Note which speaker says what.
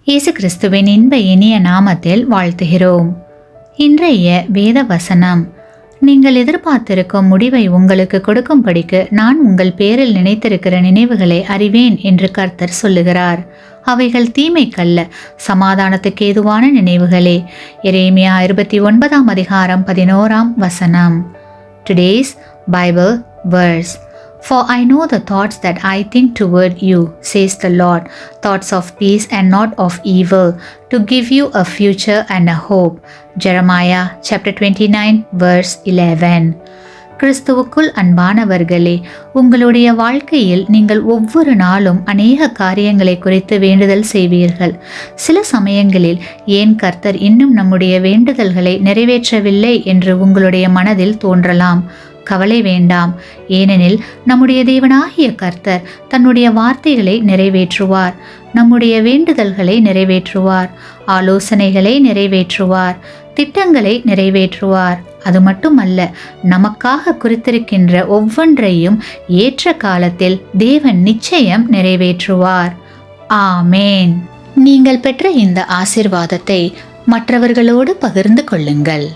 Speaker 1: இயேசு கிறிஸ்துவின் இன்ப இனிய நாமத்தில் வாழ்த்துகிறோம். இன்றைய வேத வசனம்: நீங்கள் எதிர்பார்த்திருக்கும் முடிவை உங்களுக்கு கொடுக்கும்படிக்கு நான் உங்கள் பேரில் நினைத்திருக்கிற நினைவுகளை அறிவேன் என்று கர்த்தர் சொல்லுகிறார். அவைகள் தீமைக்கல்ல, சமாதானத்துக்கு ஏதுவான நினைவுகளே. எரேமியா 29:11. Today's Bible verse: For I know the thoughts that I think toward you, says the Lord, thoughts of peace and not of evil, to give you a future and a hope. Jeremiah chapter 29 verse 11. கிறிஸ்துவுக்குள் அன்பானவர்களே, உங்களுடைய வாழ்க்கையில் நீங்கள் ஒவ்வொரு நாளும் அநேக காரியங்களை குறித்து வேண்டுதல் செய்வீர்கள். சில சமயங்களில் ஏன் கர்த்தர் இன்னும் நம்முடைய வேண்டுதல்களை நிறைவேற்றவில்லை என்று உங்களுடைய மனதில் தோன்றலாம். கவலை வேண்டாம், ஏனெனில் நம்முடைய தேவனாகிய கர்த்தர் தன்னுடைய வார்த்தைகளை நிறைவேற்றுவார், நம்முடைய வேண்டுதல்களை நிறைவேற்றுவார், ஆலோசனைகளை நிறைவேற்றுவார், திட்டங்களை நிறைவேற்றுவார். அது மட்டுமல்ல, நமக்காக குறித்திருக்கின்ற ஒவ்வொன்றையும் ஏற்ற காலத்தில் தேவன் நிச்சயம் நிறைவேற்றுவார். ஆமேன். நீங்கள் பெற்ற இந்த ஆசீர்வாதத்தை மற்றவர்களோடு பகிர்ந்து கொள்ளுங்கள்.